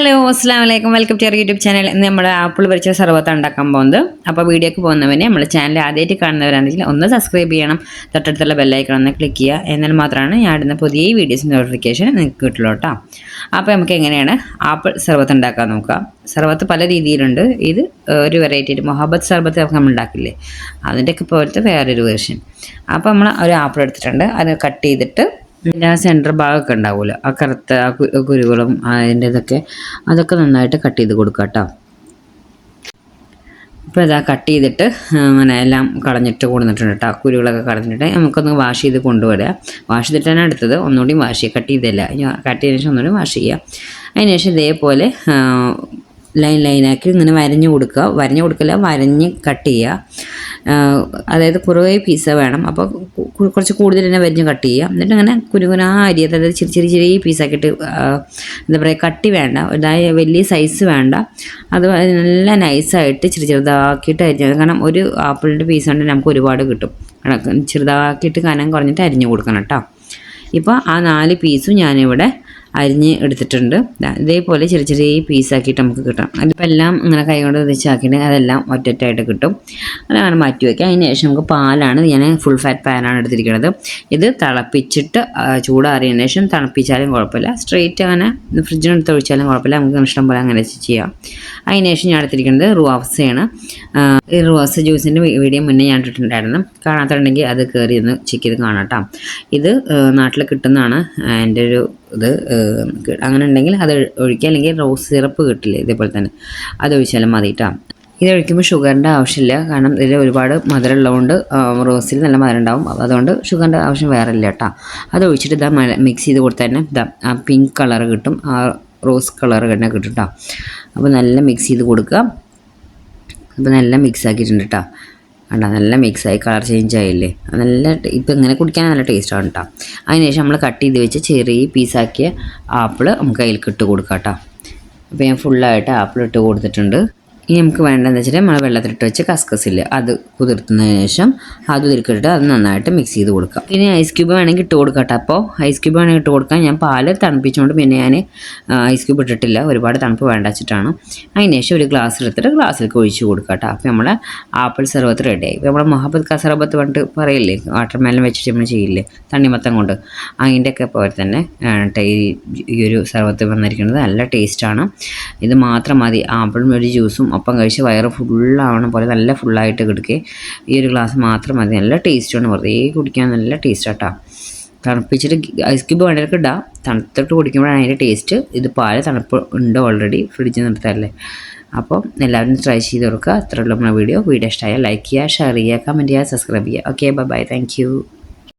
Hello അസ്സലാമലൈക്കും welcome to YouTube channel. ഇന്ന് നമ്മൾ ആപ്പിൾ പൊരിച്ച സർബത്ത് ഉണ്ടാക്കാൻ പോകുന്നത്. അപ്പോൾ വീഡിയോക്ക് പോകുന്നവനെ നമ്മൾ ചാനൽ ആദ്യമായിട്ട് കാണുന്നവരാണെങ്കിൽ ഒന്ന് സബ്സ്ക്രൈബ് ചെയ്യണം, തൊട്ടടുത്തുള്ള ബെല്ലൈക്കൺ ഒന്ന് ക്ലിക്ക് ചെയ്യുക. എന്നാൽ മാത്രമാണ് ഞാൻ ഇടുന്ന പുതിയ വീഡിയോസിൻ്റെ നോട്ടിഫിക്കേഷൻ നിങ്ങൾക്ക് കിട്ടുള്ളൂ കേട്ടോ. അപ്പോൾ നമുക്ക് എങ്ങനെയാണ് ആപ്പിൾ സർബത്ത് ഉണ്ടാക്കാൻ നോക്കാം. സർബത്ത് പല രീതിയിലുണ്ട്. ഇത് ഒരു വെറൈറ്റി മൊഹബത്ത് സർബത്ത് നമ്മൾ ഉണ്ടാക്കില്ലേ, അതിൻ്റെയൊക്കെ പോലത്തെ വേറൊരു വേർഷൻ. അപ്പോൾ നമ്മൾ ഒരു ആപ്പിൾ എടുത്തിട്ടുണ്ട്, അത് കട്ട് ചെയ്തിട്ട് ആ സെൻറ്റർ ഭാഗമൊക്കെ ഉണ്ടാവുമല്ലോ, ആ കറുത്ത കുരുകളും അതിൻ്റെ അതൊക്കെ നന്നായിട്ട് കട്ട് ചെയ്ത് കൊടുക്കുക കേട്ടോ. ഇപ്പോൾ ഇതാ കട്ട് ചെയ്തിട്ട് അങ്ങനെ എല്ലാം കളഞ്ഞിട്ട് കൊണ്ടുവന്നിട്ടുണ്ട് കേട്ടോ. കുരുകളൊക്കെ കളഞ്ഞിട്ട് നമുക്കൊന്ന് വാഷ് ചെയ്ത് കൊണ്ടുവരിക. വാഷ് ചെയ്തിട്ടാണ് എടുത്തത്, ഒന്നുകൂടി വാഷ് ചെയ്യുക. കട്ട് ചെയ്തില്ല, കട്ട് ചെയ്തതിന് ശേഷം ഒന്നുകൂടി വാഷ് ചെയ്യുക. അതിന് ശേഷം ഇതേപോലെ ലൈനാക്കി ഇങ്ങനെ വരഞ്ഞ് കട്ട് ചെയ്യുക. അതായത് കുറേ പീസ് വേണം, അപ്പോൾ കുറച്ച് കൂടുതൽ തന്നെ വരഞ്ഞ് കട്ട് ചെയ്യുക. എന്നിട്ട് അങ്ങനെ കുരുകുനാ അരി, അതായത് ചെറിയ പീസാക്കിയിട്ട് എന്താ പറയുക, കട്ടി വേണ്ട, അതായത് വലിയ സൈസ് വേണ്ട, അത് നല്ല നൈസായിട്ട് ചെറുതാക്കിയിട്ട് അരിഞ്ഞത്. കാരണം ഒരു ആപ്പിളിൻ്റെ പീസ് കൊണ്ട് നമുക്ക് ഒരുപാട് കിട്ടും. ചെറുതാക്കിയിട്ട് കനം കുറഞ്ഞിട്ട് അരിഞ്ഞ് കൊടുക്കണം കേട്ടോ. ഇപ്പോൾ ആ 4 പീസും ഞാനിവിടെ അരിഞ്ഞ് എടുത്തിട്ടുണ്ട്. ഇതേപോലെ ചെറിയ പീസാക്കിയിട്ട് നമുക്ക് കിട്ടണം. അതിപ്പോൾ എല്ലാം ഇങ്ങനെ കൈ കൊണ്ട് വെച്ചാക്കിയിട്ട് അതെല്ലാം ഒറ്റയായിട്ട് കിട്ടും. അതങ്ങനെ മാറ്റി വയ്ക്കുക. അതിന് ശേഷം നമുക്ക് പാലാണ്, ഞാൻ ഫുൾ ഫാറ്റ് പാനാണ് എടുത്തിരിക്കുന്നത്. ഇത് തിളപ്പിച്ചിട്ട് ചൂടാറിയതിന് ശേഷം തണുപ്പിച്ചാലും കുഴപ്പമില്ല, സ്ട്രെയിറ്റ് അങ്ങനെ ഫ്രിഡ്ജിനടുത്ത് ഒഴിച്ചാലും കുഴപ്പമില്ല, നമുക്ക് ഇഷ്ടം പോലെ അങ്ങനെ ചെയ്യാം. അതിന് ശേഷം ഞാൻ എടുത്തിരിക്കുന്നത് റുവാഫ്സയാണ്. ഈ റുവാഫ്സ ജ്യൂസിൻ്റെ വീഡിയോ മുന്നേ ഞാൻ ഇട്ടിട്ടുണ്ടായിരുന്നു, കാണാത്തുണ്ടെങ്കിൽ അത് കയറി ഒന്ന് ചെക്ക് ചെയ്ത് കാണാം കേട്ടോ. ഇത് നാട്ടിൽ കിട്ടുന്നതാണ് എൻ്റെ ഒരു ഇത്. അങ്ങനെ ഉണ്ടെങ്കിൽ അത് ഒഴിക്കുക, അല്ലെങ്കിൽ റോസ് സിറപ്പ് കിട്ടില്ലേ ഇതേപോലെ തന്നെ, അത് ഒഴിച്ചാലും മതി കേട്ടോ. ഇത് ഒഴിക്കുമ്പോൾ ഷുഗറിൻ്റെ ആവശ്യമില്ല, കാരണം ഇതിൽ ഒരുപാട് മധുരം ഉള്ളതുകൊണ്ട് റോസിൽ നല്ല മധുരം ഉണ്ടാവും, അതുകൊണ്ട് ഷുഗറിൻ്റെ ആവശ്യം വേറെ ഇല്ല കേട്ടോ. അത് ഒഴിച്ചിട്ട് ഇതാ മിക്സ് ചെയ്ത് കൊടുത്താൽ തന്നെ ഇതാ ആ പിങ്ക് കളർ കിട്ടും, ആ റോസ് കളർ തന്നെ കിട്ടും കേട്ടോ. അപ്പോൾ നല്ല മിക്സ് ചെയ്ത് കൊടുക്കുക. അപ്പോൾ നല്ല മിക്സ് ആക്കിയിട്ടുണ്ട് കേട്ടോ. കണ്ടോ, നല്ല മിക്സായി, കളർ ചേഞ്ച് ആയില്ലേ, നല്ല ഇപ്പോൾ ഇങ്ങനെ കുടിക്കാൻ നല്ല ടേസ്റ്റാണ് കേട്ടോ. അതിനുശേഷം നമ്മൾ കട്ട് ചെയ്ത് വെച്ച് ചെറിയ പീസാക്കിയ ആപ്പിൾ നമുക്ക് അതിൽ ഇട്ട് കൊടുക്കാം കേട്ടോ. അപ്പോൾ ഞാൻ ഫുള്ളായിട്ട് ആപ്പിൾ ഇട്ട് കൊടുത്തിട്ടുണ്ട്. ഇനി നമുക്ക് വേണ്ടതെന്ന് വെച്ചിട്ട് നമ്മൾ വെള്ളത്തിലിട്ട് വെച്ച് കസ്കസില്ല, അത് കുതിർത്തുന്നതിന് ശേഷം അത് ഇതിൽക്കിട്ട് അത് നന്നായിട്ട് മിക്സ് ചെയ്ത് കൊടുക്കാം. ഇനി ഐസ് ക്യൂബ് വേണമെങ്കിൽ ഇട്ട് കൊടുക്കാം കേട്ടോ. അപ്പോൾ ഐസ് ക്യൂബ് വേണമെങ്കിൽ ഇട്ട് കൊടുക്കാം. ഞാൻ പാല് തണുപ്പിച്ചുകൊണ്ട് പിന്നെ ഞാൻ ഐസ് ക്യൂബ് ഇട്ടിട്ടില്ല, ഒരുപാട് തണുപ്പ് വേണ്ട വെച്ചിട്ടാണ്. അതിന് ശേഷം ഒരു ഗ്ലാസ് എടുത്തിട്ട് ഗ്ലാസ്സിലേക്ക് ഒഴിച്ച് കൊടുക്കാം കേട്ടോ. അപ്പോൾ നമ്മുടെ ആപ്പിൾ സർബത്ത് റെഡിയായി. ഇപ്പോൾ നമ്മുടെ മൊഹബത്ത് സർബത്ത് പറഞ്ഞിട്ട് പറയില്ലേ, വാട്ടർമെലൻ വെച്ചിട്ട് നമ്മൾ ചെയ്യില്ലേ തണ്ണിമത്തം കൊണ്ട്, അതിൻ്റെയൊക്കെ പോലെ തന്നെ ഈ ഒരു സർബത്ത് വന്നിരിക്കുന്നത്. നല്ല ടേസ്റ്റാണ്. ഇത് മാത്രം മതി, ആപ്പിളും ഒരു ജ്യൂസും ഒപ്പം കഴിച്ച് വയറ് ഫുള്ളാവണ പോലെ നല്ല ഫുള്ളായിട്ട് കിടക്കുക. ഈ ഒരു ഗ്ലാസ് മാത്രം മതി, നല്ല ടേസ്റ്റാണ്, വെറുതെ കുടിക്കാൻ നല്ല ടേസ്റ്റാട്ടോ. തണുപ്പിച്ചിട്ട് ഐസ് ക്യൂബ് വേണ്ടവർക്ക് ഇടാം, തണുത്തിട്ട് കുടിക്കുമ്പോഴാണ് അതിൻ്റെ ടേസ്റ്റ്. ഇത് പാല് തണുപ്പ് ഉണ്ട് ഓൾറെഡി, ഫ്രിഡ്ജിൽ നിർത്താറല്ലേ. അപ്പോൾ എല്ലാവരും ട്രൈ ചെയ്ത് കൊടുക്കുക. അത്രയുള്ള നമ്മുടെ വീഡിയോ ഇഷ്ടമായാൽ ലൈക്ക് ചെയ്യുക, ഷെയർ ചെയ്യുക, കമൻറ്റ് ചെയ്യുക, സബ്സ്ക്രൈബ് ചെയ്യുക. Okay, bye, thank U.